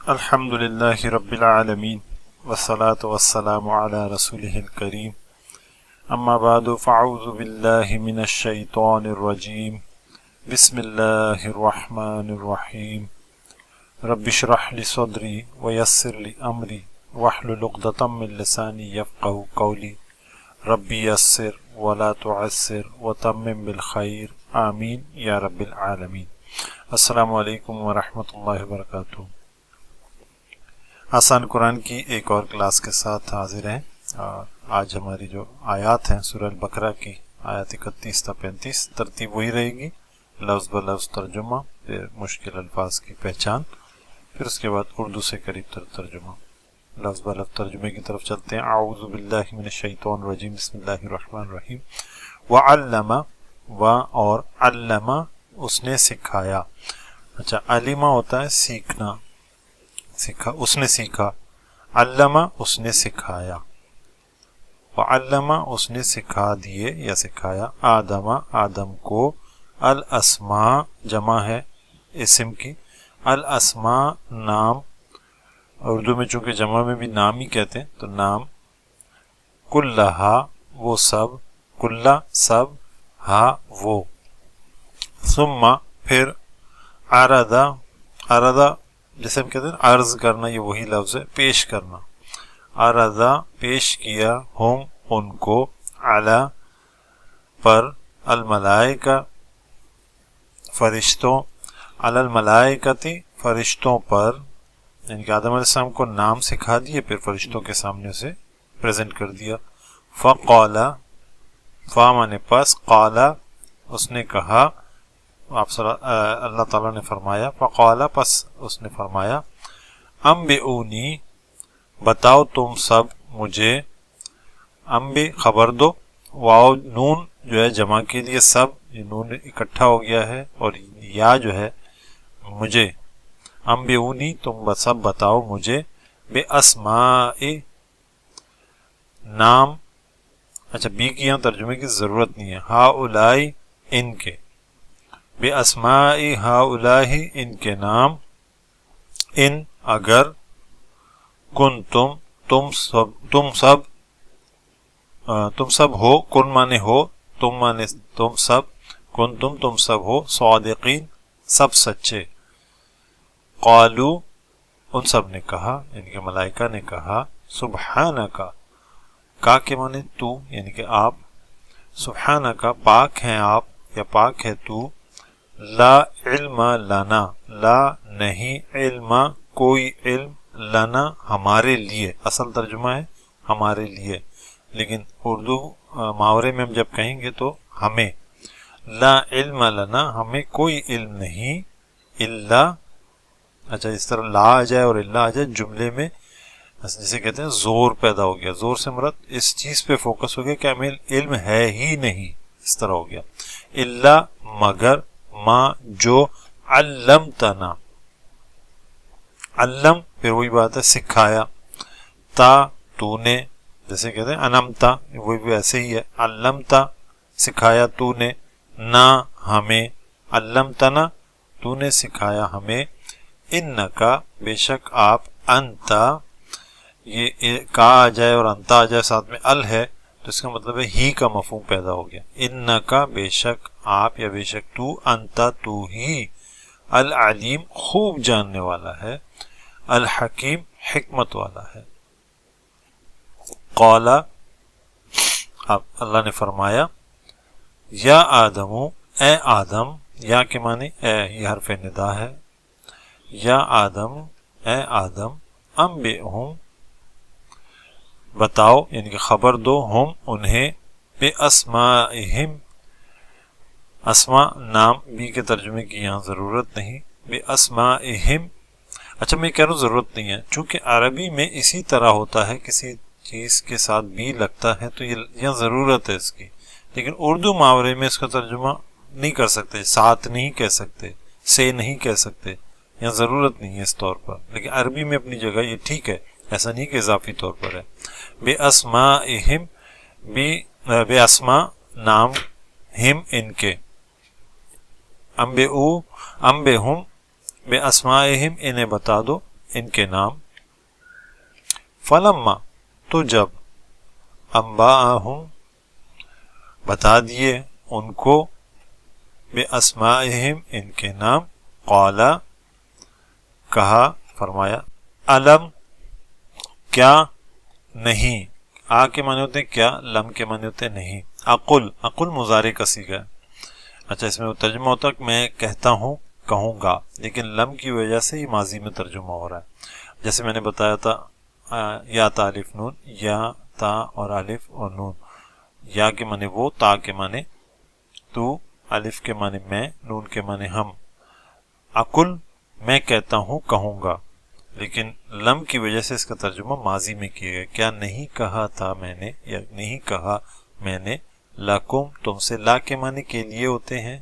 الحمد للہ رب العالمین والصلاة والسلام علی رسولہ الکریم اما بعد فاعوذ باللہ من الشیطان الرجیم بسم اللہ الرحمن الرحیم رب اشرح لی صدری ویسر لی امری واحلل عقدۃ من لسانی یفقہوا قولی رب یسر ولا تعسر وتمم بالخیر آمین یا رب العالمین۔ السلام علیکم ورحمۃ اللہ وبرکاتہ۔ آسان قرآن کی ایک اور کلاس کے ساتھ حاضر ہیں، اور آج ہماری جو آیات ہیں سورہ البقرہ کی آیات 31 تا 35 ترتیب وہی رہے گی، لفظ بلفظ ترجمہ، پھر مشکل الفاظ کی پہچان، پھر اس کے بعد اردو سے قریب تر ترجمہ۔ لفظ بلفظ ترجمے کی طرف چلتے ہیں۔ اعوذ باللہ من الشیطان الرجیم، بسم اللہ الرحمن الرحیم۔ وعلم، و اور علم اس نے سکھایا۔ اچھا، علمہ ہوتا ہے سیکھنا، سکھا، اس نے سیکھا۔ علمہ اس نے سکھایا، وعلم اس نے سکھا دیے یا سکھایا، آدم آدم کو، الاسماء جمع ہے اسم کی، الاسماء نام، اردو میں چونکہ جمع میں بھی نام ہی کہتے ہیں تو نام، کلہا وہ سب، کلہ سب، ہا وہ، ثم پھر، عرض جسے ہم کہتے ہیں عرض کرنا، یہ وہی لفظ ہے، پیش کرنا۔ عرض پیش کیا، ہم ان کو، علی پر، الملائکہ فرشتوں، علی الملائکتی فرشتوں پر، یعنی کہ آدم علیہ السلام کو نام سکھا دیے، پھر فرشتوں کے سامنے اسے پریزنٹ کر دیا۔ فقال، فا مانے پس، قال اس نے کہا، اللہ تعالیٰ نے فرمایا، فقال پس اس نے فرمایا، انبئونی بتاؤ تم سب مجھے، انبی خبر دو، واو نون جو ہے جمع کے لیے سب، یہ نون اکٹھا ہو گیا ہے، اور یا جو ہے مجھے، انبئونی تم سب بتاؤ مجھے، بے اسماء نام، اچھا بی کی یہاں ترجمے کی ضرورت نہیں ہے، ہاؤلائی ان کے، بے اسماء ہاؤلائی ان کے نام، ان اگر، کنتم تم سب ہو، کن مانے ہو، تم مانے تم سب، کنتم تم سب ہو، صادقین سب سچے، قالو ان سب نے کہا، یعنی کہ ملائکہ نے کہا، سبحانک، کا کے مانے تو، یعنی کہ آپ، سبحانک پاک ہیں آپ یا پاک ہے تو، لا علم لنا، لا نہیں، علم کوئی علم، لنا ہمارے لیے، اصل ترجمہ ہے ہمارے لیے، لیکن اردو محاورے میں ہم جب کہیں گے تو ہمیں، لا علم لنا ہمیں کوئی علم نہیں، الا، اچھا اس طرح لا آ جائے اور الا آ جائے جملے میں، جسے کہتے ہیں زور پیدا ہو گیا، زور سے مراد اس چیز پہ فوکس ہو گیا کہ ہمیں علم ہے ہی نہیں، اس طرح ہو گیا، الا مگر، ما جو، علمتنا، علم پھر وہی بات ہے سکھایا، تا تو نے، جیسے کہتے ہیں انمتا، وہی بھی ایسے ہی ہے، علمتا سکھایا تو نے، نہ ہمیں، علمتنا تو نے سکھایا ہمیں، انکا بے شک آپ، انتا یہ کا آ جائے اور انتا آ جائے ساتھ میں ال ہے تو اس کا مطلب ہے ہی کا مفہوم پیدا ہو گیا، انکا بے شک آپ یا بے شک تو، انتا تو ہی، العلیم خوب جاننے والا ہے، الحکیم حکمت والا ہے۔ قال اب اللہ نے فرمایا، یا آدم اے آدم، یا کے معنی اے، یہ حرف ندا ہے، یا آدم اے آدم، انبئہم بتاؤ یعنی کہ خبر دو، ہم انہیں، بے اسمائہم اسماء نام، بی کے ترجمے کی یہاں ضرورت نہیں، بے اسمائہم، اچھا میں کہہ رہا ہوں ضرورت نہیں ہے، چونکہ عربی میں اسی طرح ہوتا ہے، کسی چیز کے ساتھ بھی لگتا ہے تو یہ یہاں ضرورت ہے اس کی، لیکن اردو محاورے میں اس کا ترجمہ نہیں کر سکتے، ساتھ نہیں کہہ سکتے، سے نہیں کہہ سکتے، یہاں ضرورت نہیں ہے اس طور پر، لیکن عربی میں اپنی جگہ یہ ٹھیک ہے، ایسا نہیں کہ اضافی طور پر ہے۔ بے اسمائہم، بے اسما نام، ہم ان کے، انبئو انبئہم بے اسمائہم انہیں بتا دو، ان کے نام، فلما تو جب، انباءہم بتا دیے ان کو، باسمائہم ان کے نام، قال کہا فرمایا، علم کیا نہیں، آ کے معنی ہوتے ہیں کیا، لم کے معنی ہوتے ہیں نہیں، اقل، اقل مضارع کا صیغہ ہے۔ اچھا اس میں ترجمہ ہوتا ہے کہ میں کہتا ہوں، کہوں گا، لیکن لم کی وجہ سے یہ ماضی میں ترجمہ ہو رہا ہے۔ جیسے میں نے بتایا تھا یا تا الف نون، یا تا اور الف اور نون، یا کے معنی وہ، تا کے معنی تو، الف کے معنی میں، نون کے معنی ہم۔ اقل میں کہتا ہوں، کہوں گا، لیکن لم کی وجہ سے اس کا ترجمہ ماضی میں کیا گیا، کیا نہیں کہا تھا میں نے، یا نہیں کہا میں نے، لکم تم سے، لا کے معنی کے لیے ہوتے ہیں،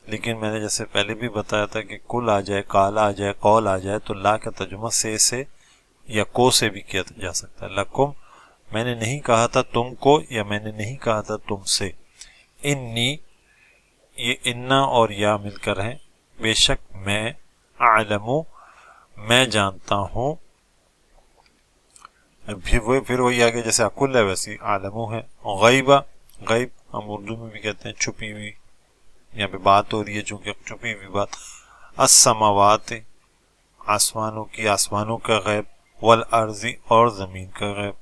لیکن میں نے جیسے پہلے بھی بتایا تھا کہ کل آ جائے، قال آ جائے، قول آ جائے تو لا کا ترجمہ سے یا کو سے بھی کیا جا سکتا ہے۔ لکم میں نے نہیں کہا تھا تم کو، یا میں نے نہیں کہا تھا تم سے۔ انی یہ انا اور یا مل کر ہیں، بے شک میں، اعلم میں جانتا ہوں، پھر وہی آگے جیسے اقل ہے ویسی عالم ہے، غیبہ، غیب ہم اردو میں بھی کہتے ہیں چھپی ہوئی، یہاں پہ بات ہو رہی ہے چونکہ چھپی ہوئی بات، السماوات آسمانوں کی، آسمانوں کا غیب، والارض اور زمین کا غیب،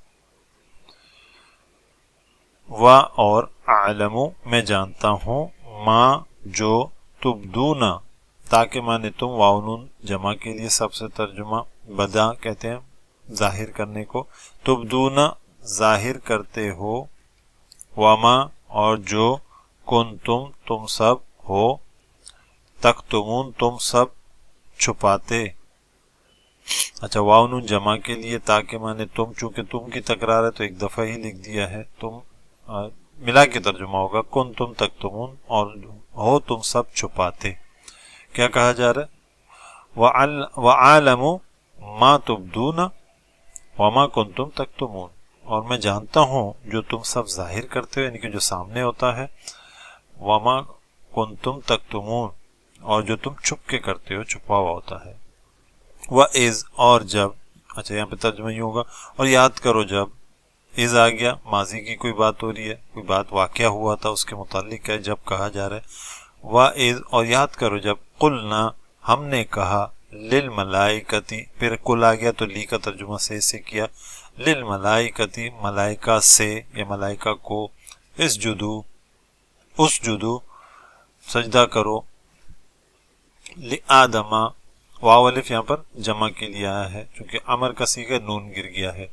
و اور اعلم میں جانتا ہوں، ما جو، تبدون تاکہ مانے تم، واؤنون جمع کے لیے سب سے ترجمہ، بدا کہتے ہیں ظاہر کرنے کو، تبدون ظاہر کرتے ہو، وما اور جو، کنتم تم سب ہو، تکتمون تم سب چھپاتے۔ اچھا واؤنون جمع کے لیے، تاکہ مانے تم، چونکہ تم کی تکرار ہے تو ایک دفعہ ہی لکھ دیا ہے، تم ملا کے ترجمہ ہوگا، کنتم تکتمون اور ہو تم سب چھپاتے۔ کیا کہا جا رہا ہے؟ وَعَالَمُ مَا تُبْدُونَ وَمَا كُنْتُمْ تَكْتُمُونَ، اور میں جانتا ہوں جو تم سب ظاہر کرتے ہو، یعنی کہ جو سامنے ہوتا ہے، وَمَا كُنْتُمْ تَكْتُمُونَ اور جو تم چھپ کے کرتے ہو، چھپا ہوا ہوتا ہے۔ وَإِذْ اور جب، اچھا یہاں پہ ترجمہ یوں ہوگا، اور یاد کرو جب، اذ آ گیا، ماضی کی کوئی بات ہو رہی ہے، کوئی بات واقعہ ہوا تھا اس کے متعلق ہے، جب کہا جا رہا ہے، وَإِذْ اور یاد کرو جب، قُلْنَا ہم نے کہا، للملائکتی، پھر کل آ گیا تو لی کا ترجمہ سے کیا، للملائکتی ملائکہ سے یا ملائکہ کو، اسجدو اسجدو سجدہ کرو، لآدم واو الف یہاں پر جمع کے لیے آیا ہے، چونکہ امر کا صیغہ نون گر گیا ہے،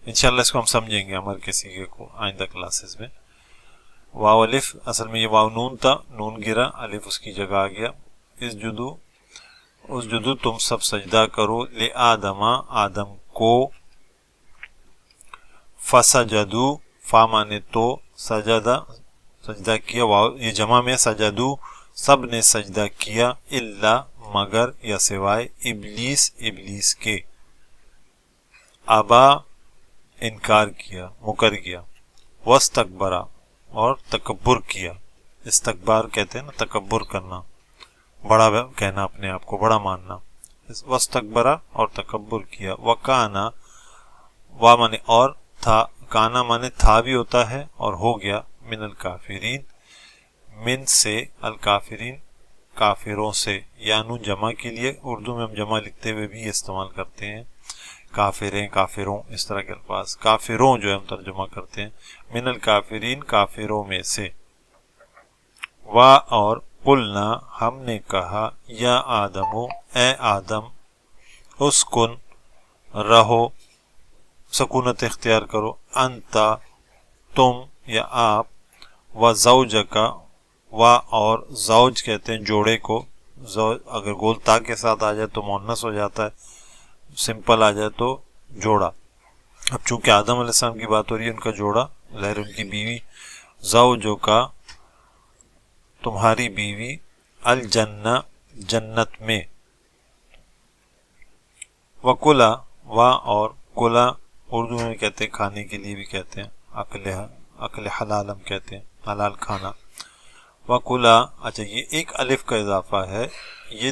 انشاءاللہ اس کو ہم سمجھیں گے امر کے صیغے کو آئندہ کلاسز میں۔ واو الف اصل میں یہ واو نون تھا، نون گرا، الف اس کی جگہ آ گیا، اسجدو تم سب سجدہ کرو، لآدم آدم کو، فسجدو فا مانے تو، سجدہ کیا، واو یہ جمع میں، سجدو سب نے سجدہ کیا، الا مگر یا سوائے، ابلیس کے، ابا انکار کیا، مکر گیا، واستکبرا اور تکبر کیا، استکبار کہتے ہیں نا تکبر کرنا، بڑا کہنا، اپنے آپ کو بڑا ماننا، واستکبرا اور تکبر کیا، وکانا وا مانے اور تھا، کانا مانے تھا بھی ہوتا ہے اور ہو گیا، من الکافرین من سے، الکافرین کافروں سے، یا نون جمع کے لیے اردو میں ہم جمع لکھتے ہوئے بھی استعمال کرتے ہیں، کافریں، کافروں، اس طرح کے الفاظ، کافروں جو ہم ترجمہ کرتے ہیں، من الکافرین کافروں میں سے، وا اور قلنا ہم نے کہا، یا آدم اے آدم، اسکن رہو، سکونت اختیار کرو، انتا تم یا آپ، و زوجکا و اور زوج کہتے ہیں جوڑے کو، زوج اگر گول تا کے ساتھ آ جائے تو مؤنث ہو جاتا ہے، سمپل آ جائے تو جوڑا، اب چونکہ آدم علیہ السلام کی بات ہو رہی ہے، ان کا جوڑا ظاہر ان کی بیوی، زوجو کا تمہاری بیوی، الجنہ جنت میں، وکلا و اور کلا اردو میں کہتے ہیں کھانے کے لیے بھی کہتے ہیں، عقل حلال ہم کہتے ہیں، حلال کھانا، وکلا اچھا یہ ایک الف کا اضافہ ہے، یہ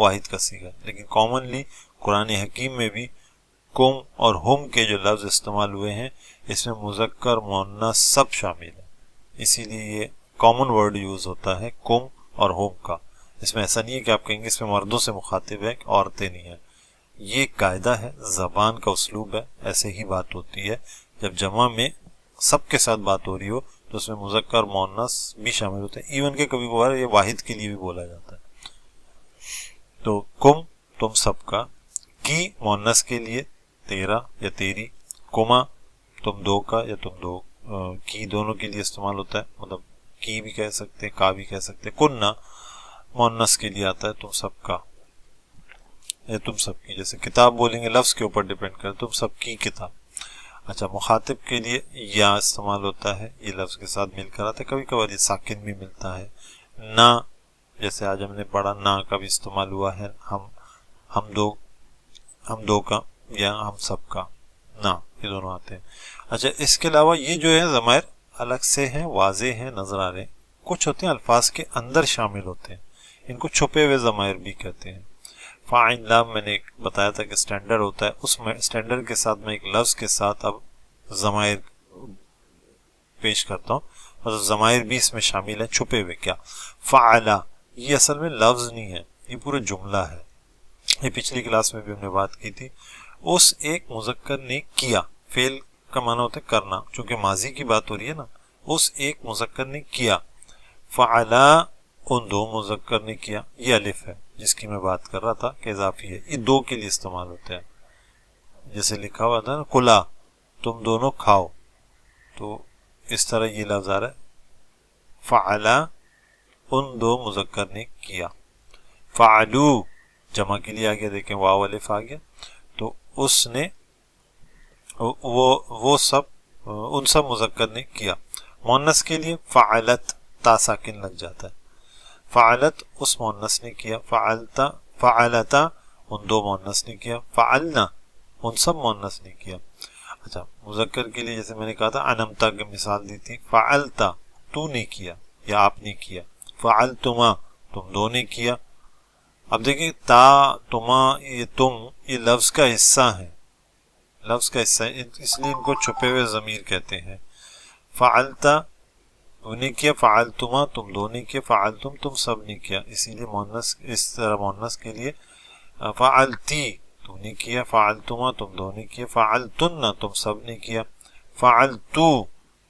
واحد کا صیغہ ہے، لیکن کامنلی قرآن حکیم میں بھی کم اور ہم کے جو لفظ استعمال ہوئے ہیں اس میں مذکر مؤنث سب شامل ہیں، اسی لیے یہ کامن ورڈ یوز ہوتا ہے کم اور ہم کا۔ اس میں ایسا نہیں ہے کہ آپ کہیں گے اس میں مردوں سے مخاطب ہے عورتیں نہیں ہیں، یہ قاعدہ ہے، زبان کا اسلوب ہے، ایسے ہی بات ہوتی ہے۔ جب جمع میں سب کے ساتھ بات ہو رہی ہو تو اس میں مذکر مؤنث بھی شامل ہوتے ہیں، ایون کہ کبھی کبھار یہ واحد کے لیے بھی بولا جاتا ہے۔ تو کم تم سب کا، کی مؤنث کے لیے تیرا یا تیری، کما تم دو کا یا تم دو کی دونوں کے لیے استعمال ہوتا ہے، مطلب کی بھی کہہ سکتے ہیں، کا بھی کہہ سکتے ہیں۔ کننا مؤنث کے لیے آتا ہے تم سب کا یا تم سب کی، جیسے کتاب بولیں گے لفظ کے اوپر ڈیپینڈ کرے تم سب کی کتاب۔ اچھا، مخاطب کے لیے یا استعمال ہوتا ہے، یہ لفظ کے ساتھ مل کر آتا ہے، کبھی کبھار یہ ساکن بھی ملتا ہے۔ نہ، جیسے آج ہم نے پڑھا نہ کا بھی استعمال ہوا ہے، ہم دو کا یا ہم سب کا، نہ، یہ دونوں آتے ہیں۔ اچھا، اس کے علاوہ یہ جو ہے ضمائر الگ سے ہیں، واضح ہیں، نظر آ رہے ہیں، کچھ ہوتے ہیں الفاظ کے اندر شامل ہوتے ہیں، ان کو چھپے ہوئے ضمائر بھی کہتے ہیں۔ فاعل لام میں نے بتایا تھا کہ اسٹینڈرڈ ہوتا ہے، اس میں اسٹینڈرڈ کے ساتھ میں ایک لفظ کے ساتھ اب ضمائر پیش کرتا ہوں، مطلب ضمائر بھی اس میں شامل ہیں چھپے ہوئے۔ کیا فعلا، یہ اصل میں لفظ نہیں ہے، یہ پورا جملہ ہے، یہ پچھلی کلاس میں بھی ہم نے بات کی تھی۔ اس ایک مذکر نے کیا، فعل کا معنی ہوتا ہے کرنا، چونکہ ماضی کی بات ہو رہی ہے نا، اس ایک مذکر نے کیا۔ فعلا، ان دو مذکر نے کیا، یہ الف ہے جس کی میں بات کر رہا تھا کہ اضافی ہے، یہ دو کے لیے استعمال ہوتا ہے، جیسے لکھا ہوا تھا نا کلا، تم دونوں کھاؤ، تو اس طرح یہ لفظ آ رہا ہے فعلا، ان دو مذکر نے کیا۔ فعلو جمع کے لیے آ گیا، دیکھیں واو الف آ گیا، تو اس نے وہ سب، ان سب مذکر نے کیا۔ مؤنث کے لیے فعلت، تا ساکن لگ جاتا ہے، فعلت اس مؤنث نے کیا، فعلتا ان دو مؤنث نے کیا، فعلنا ان سب مؤنث نے کیا۔ اچھا، مذکر کے لیے جیسے میں نے کہا تھا انمتا کی مثال دی تھی، فعلتا تو نے کیا یا آپ نے کیا، فعلتما تم دو نے کیا۔ اب دیکھیں تا، تما، یہ تم، یہ لفظ کا حصہ ہے، لفظ کا حصہ ہے، اس لیے ان کو چھپے ہوئے ضمیر کہتے ہیں۔ فعلتا تو نے کیا، فعلتما تم دو نے کیا، فعلتم تم سب نے کیا، اسی لیے مؤنث، اس طرح مؤنث کے لیے فعلتی تو نے کیا، فعلتما تم دو نے کیا، فعلتن تم سب نے کیا، فعلتو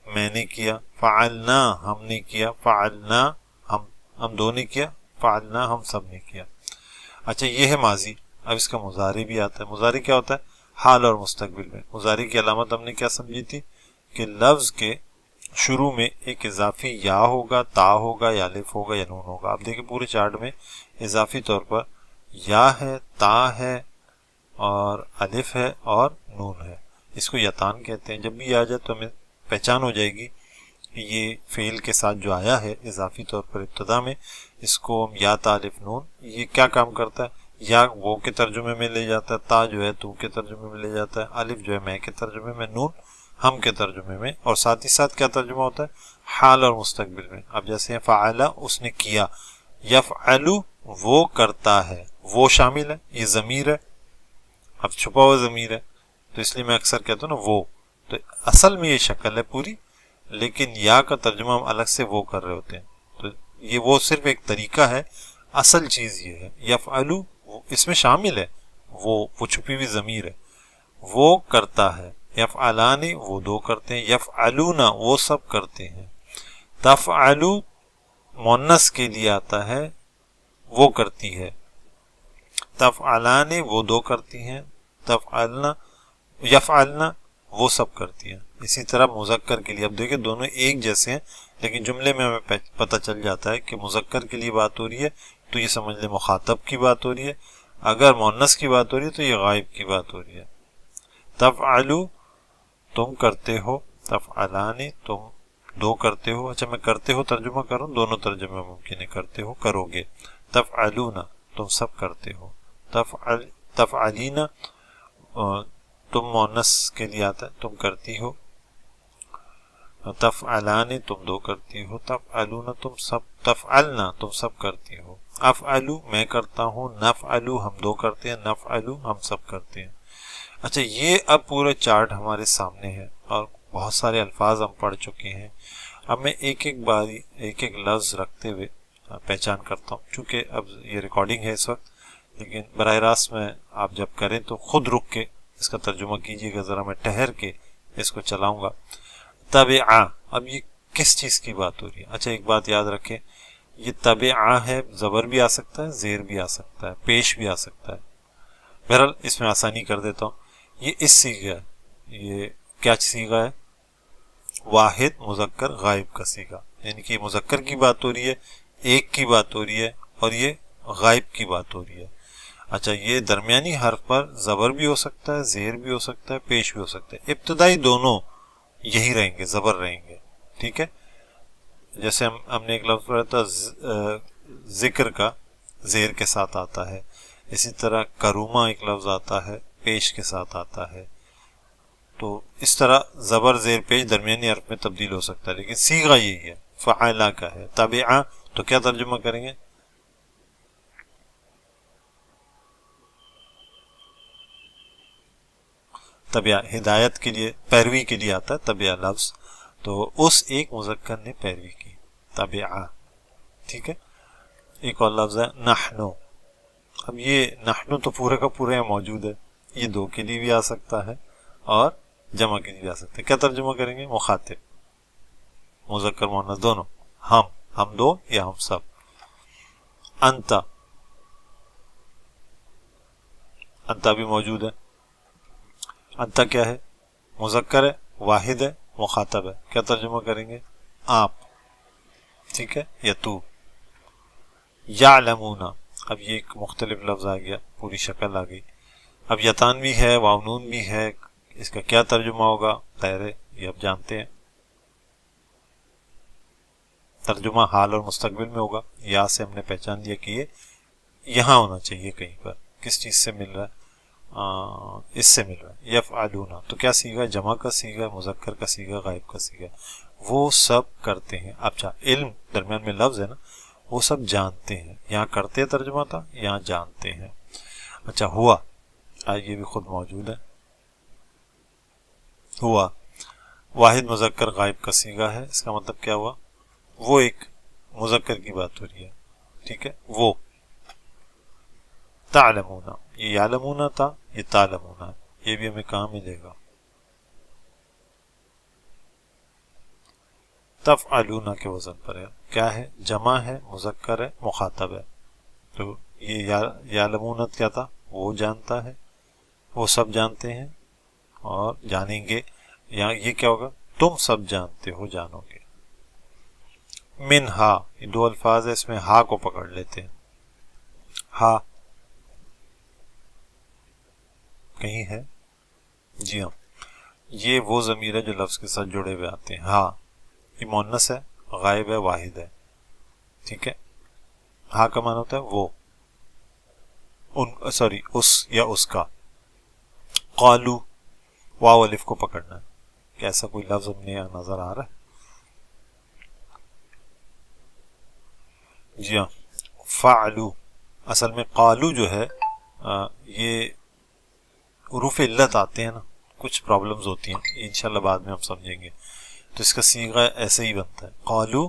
میں نے کیا، فعلنا ہم نے کیا، فعلنا ہم دو نے کیا، فعلنا ہم سب نے کیا۔ اچھا، یہ ہے ماضی۔ اب اس کا مضارع بھی آتا ہے۔ مضارع کیا ہوتا ہے؟ حال اور مستقبل میں۔ مضارع کی علامت ہم نے کیا سمجھی تھی کہ لفظ کے شروع میں ایک اضافی یا ہوگا، تا ہوگا، یا الف ہوگا، یا نون ہوگا۔ آپ دیکھیں پورے چارٹ میں اضافی طور پر یا ہے، تا ہے، اور الف ہے اور نون ہے، اس کو یتان کہتے ہیں۔ جب بھی آ جائے تو ہمیں پہچان ہو جائے گی کہ یہ فعل کے ساتھ جو آیا ہے اضافی طور پر ابتدا میں، اس کو ہم یا تا الف نون، یہ کیا کام کرتا ہے؟ یا وہ کے ترجمے میں لے جاتا ہے، تا جو ہے تو کے ترجمے میں لے جاتا ہے، الف جو ہے میں کے ترجمے میں، نون ہم کے ترجمے میں، اور ساتھ ہی ساتھ کیا ترجمہ ہوتا ہے؟ حال اور مستقبل میں۔ اب جیسے فعلا اس نے کیا، یفعلو وہ کرتا ہے، وہ شامل ہے، یہ ضمیر ہے، اب چھپا ہوا ضمیر ہے، تو اس لیے میں اکثر کہتا ہوں نا وہ، تو اصل میں یہ شکل ہے پوری، لیکن یا کا ترجمہ ہم الگ سے وہ کر رہے ہوتے ہیں، تو یہ وہ صرف ایک طریقہ ہے، اصل چیز یہ ہے یفعلو اس میں شامل ہے، وہ چھپی ہوئی ضمیر ہے، وہ کرتا ہے، یفعلانی وہ دو کرتے ہیں، یفعلون وہ سب کرتے ہیں، تفعلو مؤنث کے لیے آتا ہے وہ کرتی ہے، تفعلان وہ دو کرتی ہیں، تفعلنا یفعلنا وہ سب کرتی ہیں۔ اسی طرح مذکر کے لیے اب دیکھیں دونوں ایک جیسے ہیں، لیکن جملے میں ہمیں پتہ چل جاتا ہے کہ مذکر کے لیے بات ہو رہی ہے تو یہ سمجھ لیں مخاطب کی بات ہو رہی ہے، اگر مؤنث کی بات ہو رہی ہے تو یہ غائب کی بات ہو رہی ہے۔ تفعلو تم کرتے ہو، تفعلانی تم دو کرتے ہو۔ اچھا، میں کرتے ہو ترجمہ کروں، دونوں ترجمے ممکن ہے، کرتے ہو کرو گے، تفعلون تم سب کرتے ہو، تفعلین تم مؤنث کے لیے آتا ہے تم کرتی ہو، تفعلان تم دو کرتی ہو، تفعلون تم سب تفعلنا تم سب کرتی ہو، افعلو میں کرتا ہوں، نفعلو ہم دو کرتے ہیں، نفعلو ہم سب کرتے ہیں۔ اچھا یہ اب پورا چارٹ ہمارے سامنے ہے اور بہت سارے الفاظ ہم پڑھ چکے ہیں۔ اب میں ایک ایک باری ایک ایک لفظ رکھتے ہوئے پہچان کرتا ہوں، چونکہ اب یہ ریکارڈنگ ہے اس وقت، لیکن براہ راست میں آپ جب کریں تو خود رک کے اس کا ترجمہ کیجیے گا، ذرا میں ٹھہر کے اس کو چلاؤں گا۔ تبعا، اب یہ کس چیز کی بات ہو رہی ہے؟ اچھا ایک بات یاد رکھیں، یہ تبعا ہے، زبر بھی آ سکتا ہے، زیر بھی آ سکتا ہے، پیش بھی آ سکتا ہے۔ بہرحال اس میں آسانی کر دیتا ہوں، یہ اس سیغہ ہے، یہ کیا سیغہ ہے؟ واحد مذکر غائب کا سیغہ، یعنی کہ یہ مذکر کی بات ہو رہی ہے، ایک کی بات ہو رہی ہے، اور یہ غائب کی بات ہو رہی ہے۔ اچھا یہ درمیانی حرف پر زبر بھی ہو سکتا ہے، زیر بھی ہو سکتا ہے، پیش بھی ہو سکتا ہے، ابتدائی دونوں یہی رہیں گے، زبر رہیں گے، ٹھیک ہے؟ جیسے ہم نے ایک لفظ پڑھا تھا ذکر کا، زیر کے ساتھ آتا ہے، اسی طرح کروما ایک لفظ آتا ہے، پیش کے ساتھ آتا ہے، تو اس طرح زبر زیر پیش درمیانی حرف میں تبدیل ہو سکتا ہے، لیکن صیغہ یہی ہے، فعلا کا ہے۔ تابعہ تو کیا ترجمہ کریں گے؟ تبعہ ہدایت کے لیے، پیروی کے لیے آتا ہے تبعہ لفظ، تو اس ایک مذکر نے پیروی کی، تبعہ، ٹھیک ہے؟ ایک اور لفظ ہے نحنو، اب یہ نحنو تو پورے کا پورے یہاں موجود ہے، یہ دو کے لیے بھی آ سکتا ہے اور جمع کے لیے بھی آ سکتا ہے۔ کیا ترجمہ کریں گے؟ مخاطب، مذکر مؤنث دونوں، ہم دو یا ہم سب۔ انتا، انتا بھی موجود ہے، انتا کیا ہے؟ مذکر ہے، واحد ہے، مخاطب ہے، کیا ترجمہ کریں گے؟ آپ، ٹھیک ہے، یا تو۔ یعلمون، اب یہ ایک مختلف لفظ آ گیا، پوری شکل آ گئی۔ اب یتان بھی ہے، واونون بھی ہے، اس کا کیا ترجمہ ہوگا؟ خیر ہے، یہ اب جانتے ہیں، ترجمہ حال اور مستقبل میں ہوگا۔ یا سے ہم نے پہچان دیا کہ یہ یہاں ہونا چاہیے کہیں پر، کس چیز سے مل رہا ہے؟ اس سے مل رہا ہے، یفعلون، تو کیا سیغہ؟ جمع کا سیغہ، مذکر کا سیغہ، غائب کا سیغہ، وہ سب کرتے ہیں۔ اچھا علم درمیان میں لفظ ہے نا، وہ سب جانتے ہیں، یہاں کرتے ترجمہ تھا، یہاں جانتے ہیں۔ اچھا ہوا، یہ بھی خود موجود ہے، ہوا واحد مذکر غائب کا سیغہ ہے، اس کا مطلب کیا ہوا؟ وہ ایک مذکر کی بات ہو رہی ہے، ٹھیک ہے، وہ۔ تعلمون، یہ یعلمون تھا، یہ تعلمون ہے، یہ بھی ہمیں کہاں ملے گا؟ تفعلون کے وزن پر ہے، کیا ہے؟ جمع ہے، مذکر ہے، مخاطب ہے، تو یہ یعلمون کیا تھا؟ وہ جانتا ہے، وہ سب جانتے ہیں اور جانیں گے، یہاں یہ کیا ہوگا؟ تم سب جانتے ہو، جانو گے۔ منہا، یہ دو الفاظ ہے، اس میں ہا کو پکڑ لیتے ہیں، ہا کہیں ہے؟ جی ہاں، یہ وہ ضمیر ہے جو لفظ کے ساتھ جڑے ہوئے آتے ہیں، ہا، یہ مؤنث ہے، غائب ہے، واحد ہے، ٹھیک ہے؟ ہا کا معنی ہوتا ہے وہ، اس یا اس کا۔ قالو، واو الف کو پکڑنا ہے، کہ ایسا کوئی لفظ ہم نے یہاں نظر آ رہا ہے؟ جی ہاں، فعلو، اصل میں قالو جو ہے یہ حروف علت آتے ہیں نا، کچھ پرابلمز ہوتی ہیں، انشاءاللہ بعد میں ہم سمجھیں گے، تو اس کا صیغہ ایسے ہی بنتا ہے، قالو،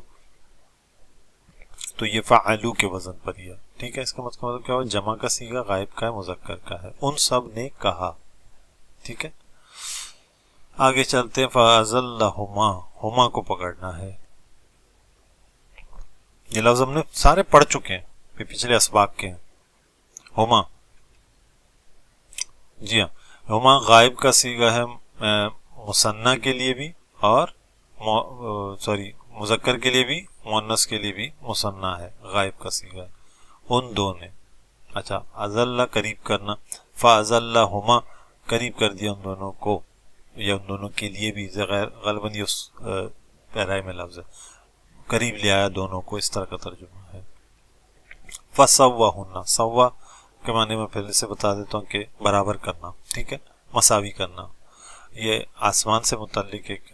تو یہ فعلو کے وزن پر ہی ہے، ٹھیک ہے؟ اس کا مطلب کیا ہوا؟ جمع کا صیغہ غائب کا ہے، مذکر کا ہے، ان سب نے کہا، ٹھیک ہے؟ آگے چلتے ہیں، فَأَزَلَّهُمَا، ہما کو پکڑنا ہے، یہ لفظ ہم نے سارے پڑھ چکے ہیں، پچھلے اسباق کے ہیں، ہما، جی ہاں، ہما غائب کا صیغہ ہے، مثنیٰ کے لیے بھی اور مذکر کے لیے بھی، مؤنث کے لیے بھی مثنیٰ ہے، غائب کا صیغہ ہے، ان دو نے۔ اچھا ازلہ قریب کرنا، فازلہما قریب کر دیا ان دونوں کو، یا ان دونوں کے لیے بھی، غالباً یہ اس پیرائے میں لفظ ہے، قریب لے آیا دونوں کو، اس طرح کا ترجمہ ہے۔ فسواہن، سوا کے معنی میں پہلے سے بتا دیتا ہوں کہ برابر کرنا، ٹھیک ہے، مساوی کرنا۔ یہ آسمان سے متعلق ایک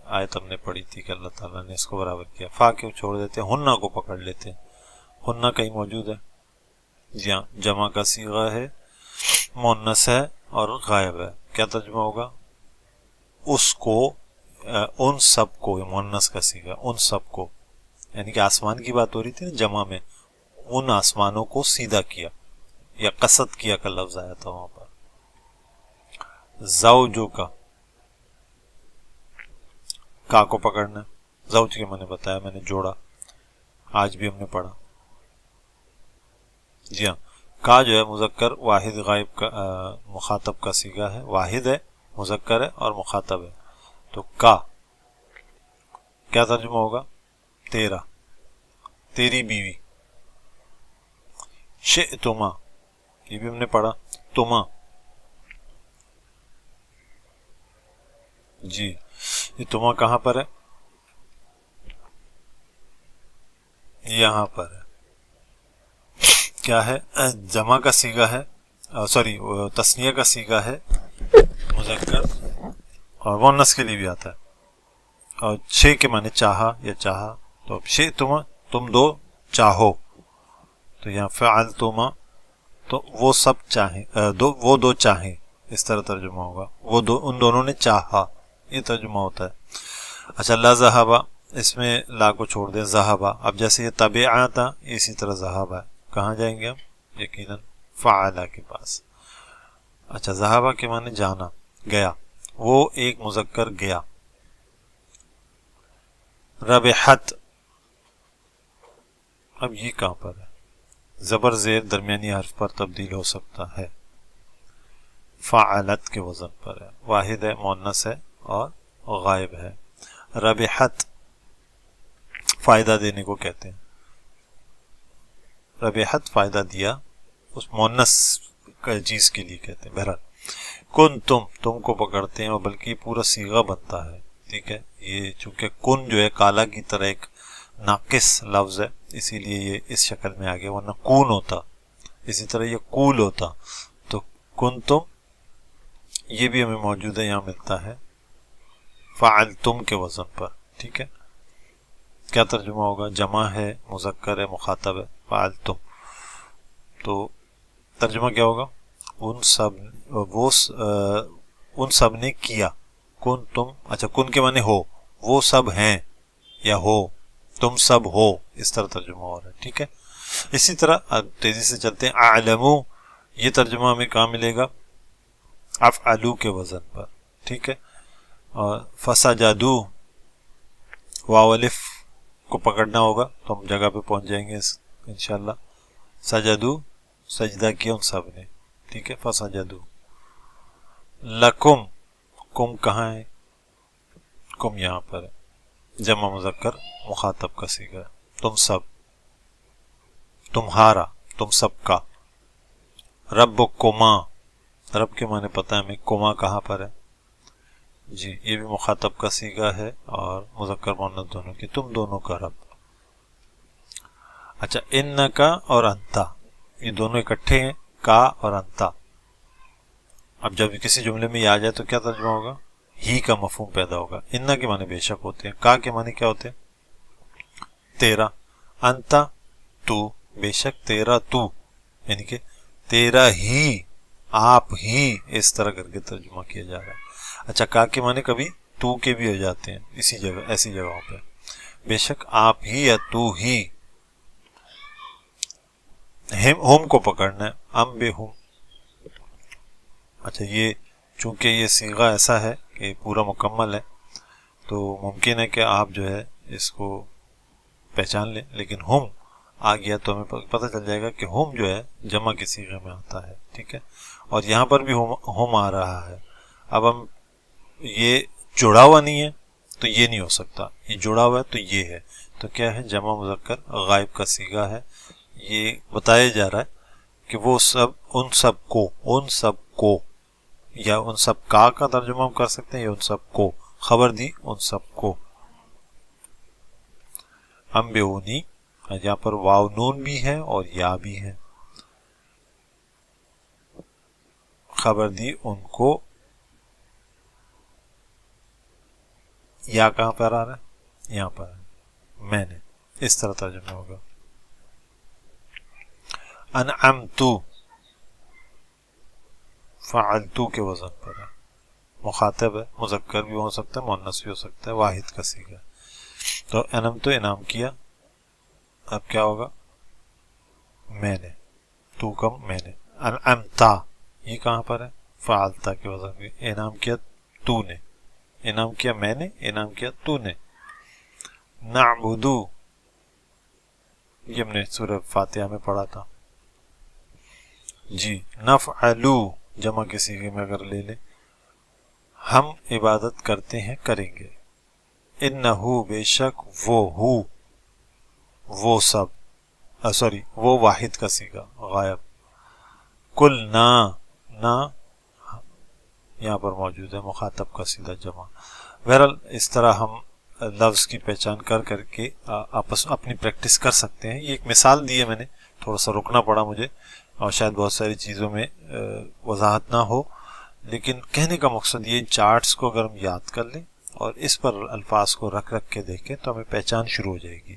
آیت ہم نے پڑھی تھی کہ اللہ تعالیٰ نے اس کو برابر کیا. فا کیوں چھوڑ دیتے ہیں؟ ہنہ کو پکڑ لیتے ہیں. ہنہ کہیں موجود ہے؟ جی ہاں، جمع کا صیغہ ہے، مؤنث ہے اور غائب ہے. کیا ترجمہ ہوگا؟ اس کو، ان سب کو، مؤنث کا صیغہ ان سب کو، یعنی کہ آسمان کی بات ہو رہی تھی نا جمع میں، ان آسمانوں کو سیدھا کیا یا قصد کیا کا لفظ آیا تھا وہاں پر. زوجو کا کو پکڑنا. زوج کے میں نے بتایا، میں نے جوڑا، آج بھی ہم نے پڑھا. جی ہاں، کا جو ہے مذکر واحد غائب کا مخاطب کا صیغہ ہے، واحد ہے، مذکر ہے اور مخاطب ہے. تو کا کیا ترجمہ ہوگا؟ تیرا، تیری بیوی. شئتما، یہ بھی ہم نے پڑھا، تما. جی، یہ تما کہاں پر ہے؟ یہاں پر ہے. کیا ہے؟ جمع کا صیغہ ہے، سوری تثنیہ کا صیغہ ہے مذکر، اور مؤنث کے لیے بھی آتا ہے. اور شے کے معنی چاہا یا چاہا. تو شے تم دو چاہو، تو یہاں فعلتما، تو وہ سب چاہیں، وہ دو چاہیں، اس طرح ترجمہ ہوگا. ان دونوں نے چاہا، یہ ترجمہ ہوتا ہے. اچھا، لا ذہبا، اس میں لا کو چھوڑ دیں، ذہبا. اب جیسے یہ طبیعہ تھا، اسی طرح ذہبا. کہاں جائیں گے ہم؟ یقیناً فعلا کے پاس. اچھا، ذہبا کے معنی جانا، گیا. وہ ایک مذکر گیا. ربحت، اب یہ کہاں پر ہے؟ زبر زیر درمیانی حرف پر تبدیل ہو سکتا ہے. فعلت کے وزن پر ہے، واحد ہے، مؤنث ہے اور غائب ہے. ربحت فائدہ دینے کو کہتے ہیں. ربحت فائدہ دیا، اس مؤنث چیز کے لیے کہتے ہیں. بہرحال کن تم کو پکڑتے ہیں، اور بلکہ پورا صیغہ بنتا ہے. ٹھیک ہے، یہ چونکہ کن جو ہے کالا کی طرح ایک ناقص لفظ ہے، اسی لیے یہ اس شکل میں آگے، ورنہ کون ہوتا. اسی طرح یہ کول ہوتا. تو کن یہ بھی ہمیں موجود ہے، یہاں ملتا ہے فعلتم کے وزن پر. ٹھیک ہے، کیا ترجمہ ہوگا؟ جمع ہے، مذکر ہے، مخاطب ہے، فعلتم. تو ترجمہ کیا ہوگا؟ ان سب نے کیا. کن تم، اچھا کن کے معنی ہو، وہ سب ہیں یا ہو، تم سب ہو، اس طرح ترجمہ ہو رہا ہے. ٹھیک ہے، اسی طرح اب تیزی سے چلتے ہیں. اعلمو، یہ ترجمہ ہمیں کہاں ملے گا؟ افعلو کے وزن پر. ٹھیک ہے، اور فسجدو، واو الف کو پکڑنا ہوگا تو ہم جگہ پہ پہنچ جائیں گے انشاءاللہ. سجدو، سجدہ کیا ان سب نے. ٹھیک ہے، فسجدو. لکم، کم کہاں ہے؟ کم یہاں پر ہے، جمع مذکر مخاطب کا صیغہ. تم سب، تمہارا، تم سب کا. ربکما، رب کے معنی پتہ ہے ہمیں، کما کہاں پر ہے؟ جی، یہ بھی مخاطب کا صیغہ ہے اور مذکر مؤنث دونوں کی، تم دونوں کا رب. اچھا، انکا اور انتا، یہ دونوں اکٹھے ہیں، کا اور انتا. اب جب کسی جملے میں یہ آ جائے تو کیا ترجمہ ہوگا؟ ہی کا مفہوم پیدا ہوگا. انا کے معنی بے شک ہوتے ہیں، کا کے معنی کیا ہوتے ہیں؟ تیرا. انتا، تو، بے شک تیرا تو، یعنی کہ تیرا ہی، آپ ہی، اس طرح کر کے ترجمہ کیا جا رہا ہے. اچھا، کا کے معنی کبھی تو کے بھی ہو جاتے ہیں اسی جگہ، ایسی جگہوں پہ. بے شک آپ ہی یا تو ہی. ہم کو پکڑنا ہے، ہم بے ہم. اچھا، یہ چونکہ یہ صیغہ ایسا ہے کہ پورا مکمل ہے تو ممکن ہے کہ آپ جو ہے اس کو پہچان لیں، لیکن ہم آ گیا تو ہمیں پتہ چل جائے گا کہ ہم جو ہے جمع کے صیغے میں آتا ہے. ٹھیک ہے، اور یہاں پر بھی ہم آ رہا ہے. اب ہم یہ جڑا ہوا نہیں ہے تو یہ نہیں ہو سکتا، یہ جڑا ہوا ہے تو یہ ہے. تو کیا ہے؟ جمع مذکر غائب کا صیغہ ہے. یہ بتایا جا رہا ہے کہ وہ سب، ان سب کو، یا ان سب کا ترجمہ ہم کر سکتے ہیں، یا ان سب کو، خبر دی ان سب کو. انبئونی، یہاں پر واو نون بھی ہے اور یا بھی ہے. خبر دی ان کو یا کہاں پر آ رہا ہے؟ یہاں پر ہے، میں نے، اس طرح ترجمہ ہوگا۔ انعمتو فعلتو کے وزن پر ہے، مخاطب ہے، مذکر بھی ہو سکتا ہے، مؤنث بھی ہو سکتا ہے، واحد کا صیغہ۔ تو انعمتو انعام کیا، اب کیا ہوگا؟ میں نے، تو کم میں نے۔ انعمتا یہ کہاں پر ہے؟ فعلتا کے وزن بھی، انعام کیا تو نے، انعام کیا میں نے، انعام کیا تو نے۔ نعبدو یہ ہم نے سورہ فاتحہ میں پڑھا تھا جی۔ نفعلو جمع کے صیغے میں اگر لے لیں، ہم عبادت کرتے ہیں، کریں گے۔ انہو بے شک وہ ہو، وہ سب، سوری وہ واحد کا صیغہ غائب۔ کل نا یہاں پر موجود ہے، مخاطب کا سیدھا جمع۔ بہرحال اس طرح ہم لفظ کی پہچان کر کر کے آپس اپنی پریکٹس کر سکتے ہیں۔ یہ ایک مثال دی ہے میں نے، تھوڑا سا رکنا پڑا مجھے، اور شاید بہت ساری چیزوں میں وضاحت نہ ہو، لیکن کہنے کا مقصد یہ، چارٹس کو اگر ہم یاد کر لیں اور اس پر الفاظ کو رکھ رکھ کے دیکھیں تو ہمیں پہچان شروع ہو جائے گی۔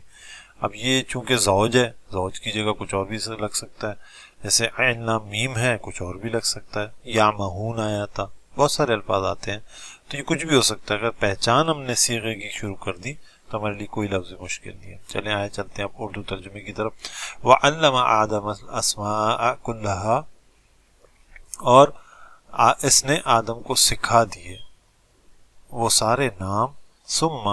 اب یہ چونکہ زوج ہے، زوج کی جگہ کچھ اور بھی لگ سکتا ہے، جیسے عین لام میم ہے، کچھ اور بھی لگ سکتا ہے، یا مہون آیا تھا، بہت سارے الفاظ آتے ہیں، تو یہ کچھ بھی ہو سکتا ہے۔ اگر پہچان ہم نے صیغے کی شروع کر دی تو ہمارے لیے کوئی لفظ مشکل نہیں ہے۔ چلیں آئے چلتے ہیں اب اردو ترجمے کی طرف۔ وَعَلَّمَ آدَمَ الْأَسْمَاءَ كُلَّهَا، اور اس نے آدم کو سکھا دیے وہ سارے نام، ثم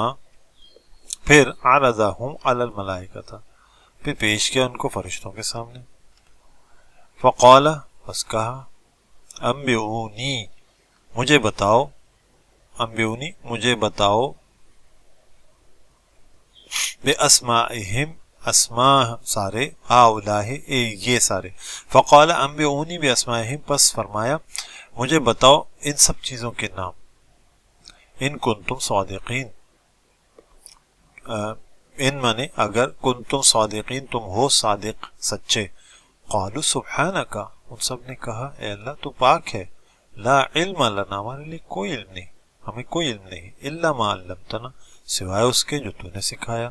پھر عرضہم علی الملائکۃ، پھر پیش کیا ان کو فرشتوں کے سامنے۔ فقال بس کہا، انبئونی مجھے بتاؤ، انبئونی مجھے بتاؤ، باسمائہم اسماء سارے، ہؤلاء یہ سارے، فقال انبئونی باسمائہم پس فرمایا مجھے بتاؤ ان سب چیزوں کے نام، ان کنتم صادقین، ان مانے اگر، کنتم صادقین تم ہو صادق سچے۔ قالوا سبحانک ان سب نے کہا اے اللہ تو پاک ہے، لا علم لنا ہمارے لیے کوئی علم نہیں، ہمیں کوئی علم نہیں، الا ما علمتنا سوائے اس کے جو تو نے سکھایا،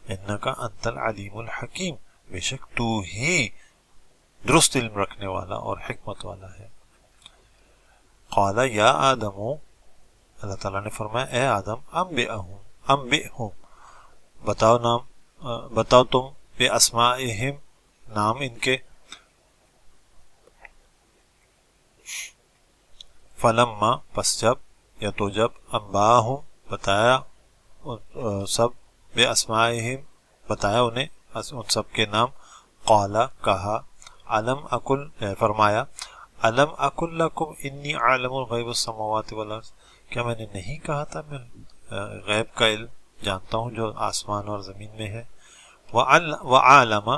انک انت العلیم الحکیم بے شک تو ہی درست علم رکھنے والا اور حکمت والا ہے۔ قال یا آدم اللہ تعالیٰ نے فرمایا اے آدم انبئہم بتاؤ نام، بتاؤ تم باسمائہم نام ان کے۔ فلما پس جب، یا تو جب، انباہم بتایا سب، باسمائہم بتایا انہیں ان سب کے نام، قال کہا، علم اکل فرمایا، علم اکل لکم انی عالم الغیب السماوات والارض، کیا میں نے نہیں کہا تھا میں غیب کا علم جانتا ہوں جو آسمان اور زمین میں ہے، وعالم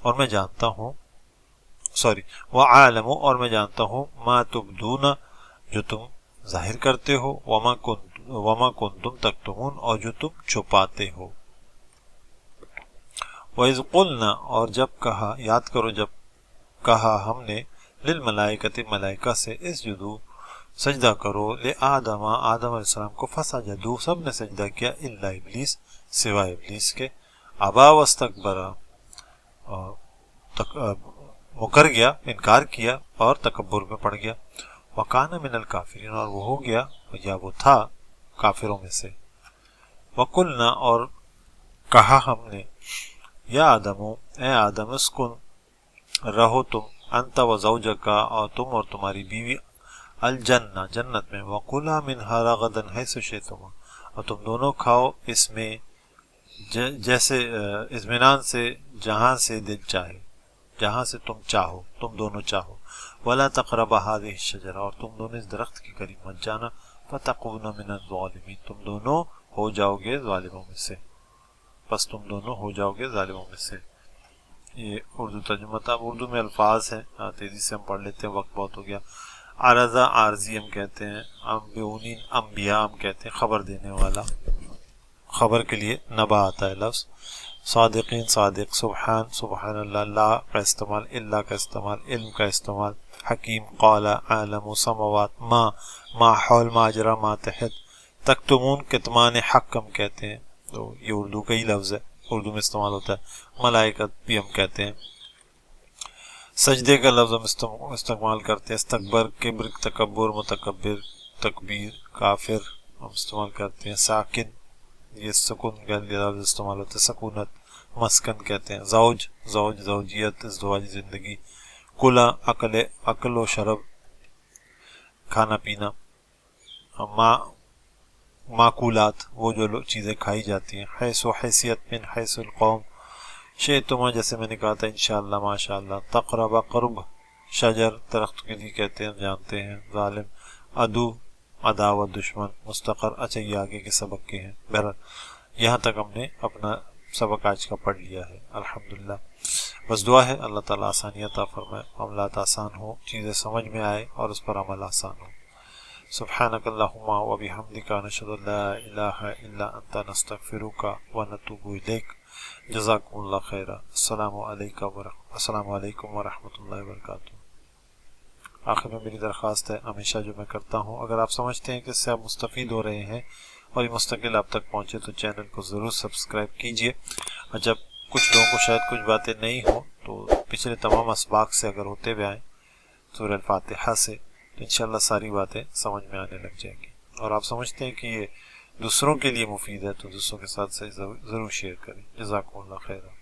اور میں جانتا ہوں، وعالم اور میں جانتا ہوں، ما تبدون جو تم ظاہر کرتے ہو، وما کنتم تکتمون اور جو تم چھپاتے ہو۔ وَإِذْ قُلْنَا اور جب کہا، یاد کرو جب کہا ہم نے، للملائکۃ ملائکہ سے، اسجدوا سجدہ کرو، لآدم آدم علیہ السلام کو، فسجدوا سب نے سجدہ کیا، الا ابلیس سوائے ابلیس کے، ابا واستکبر مکر گیا، انکار کیا اور تکبر میں پڑ گیا، وکان من الکافرین اور وہ ہو گیا یا وہ تھا کافروں میں سے۔ وقلنا اور کہا ہم نے، یا آدم اے آدم اسکن رہو تم، انت و زوجکا اور تم اور تمہاری بیوی، الجنہ جنت میں، وکلا منہا رغدا حیث شئتما اور تم دونوں کھاؤ اس میں جیسے اطمینان سے، جہاں سے دل چاہے، جہاں سے تم چاہو، تم دونوں چاہو، ولا تقربا هذه الشجرہ اور تم دونوں اس درخت کے قریب مت جانا، فتکونا من الظالمین تم دونوں ہو جاؤ گے ظالموں میں سے، بس تم دونوں ہو جاؤ گے ظالموں میں سے۔ یہ اردو ترجمہ تھا۔ اردو میں الفاظ ہیں، تیزی سے ہم پڑھ لیتے ہیں، وقت بہت ہو گیا۔ عارضہ عارضی ہم کہتے ہیں، انبئونی انبیاء ہم کہتے ہیں، خبر دینے والا، خبر کے لیے نبا آتا ہے لفظ۔ صادقین صادق، سبحان سبحان اللہ، لا کا استعمال، الا کا استعمال، علم کا استعمال، حکیم، قال، عالم، سماوات، ما حول، ماجرا، ما تحت، تکتمون کتمان حق ہم کہتے ہیں، تو یہ اردو کا ہی لفظ ہے، اردو میں استعمال ہوتا ہے۔ ملائکت بھی ہم کہتے ہیں۔ سجدے کا لفظ ہم استعمال کرتے ہیں۔ استکبر، کبر، تکبر، متکبر، تکبیر، کافر ہم استعمال کرتے ہیں۔ ساکن، یہ سکون کا لفظ استعمال ہوتا ہے۔ سکونت، مسکن کہتے ہیں۔ زوج، زوجیت، ازدواجی زندگی۔ کلا، عقل و شرب، کھانا پینا۔ معقولات، وہ جو چیزیں کھائی جاتی ہیں۔ حیث و حیثیت، من حیث القوم، شئتما، جیسے میں نے کہا تھا انشاءاللہ ماشاءاللہ۔ تقرب، قرب، شجر درخت کے لیے کہتے ہیں، جانتے ہیں۔ ظالم، عدو، عداوت، دشمن۔ مستقر، اچھا یہ آگے کے سبق کے ہیں۔ بہرحال یہاں تک ہم نے اپنا سبق آج کا پڑھ لیا ہے الحمدللہ۔ بس دعا ہے اللہ تعالیٰ آسانی عطا فرمائے، معاملات آسان ہو، چیزیں سمجھ میں آئے اور اس پر عمل آسان ہو۔ سبحانک اللہم و بحمدک، نشہد ان لا الہ الا انت، نستغفرک و نتوب الیک۔ جزاکم اللہ خیرہ۔ السلام علیکم ورحمۃ اللہ وبرکاتہ۔ آخر میں میری درخواست ہے ہمیشہ جو میں کرتا ہوں، اگر آپ سمجھتے ہیں کہ اس سے آپ مستفید ہو رہے ہیں اور یہ مستقل آپ تک پہنچے تو چینل کو ضرور سبسکرائب کیجئے۔ اور جب کچھ لوگوں کو شاید کچھ باتیں نہیں ہوں تو پچھلے تمام اسباق سے اگر ہوتے ہوئے آئیں سورہ الفاتحہ سے، تو انشاءاللہ ساری باتیں سمجھ میں آنے لگ جائیں گی۔ اور آپ سمجھتے ہیں کہ یہ دوسروں کے لیے مفید ہے تو دوسروں کے ساتھ سے ضرور شیئر کریں۔ جزاکم اللہ خیرہ۔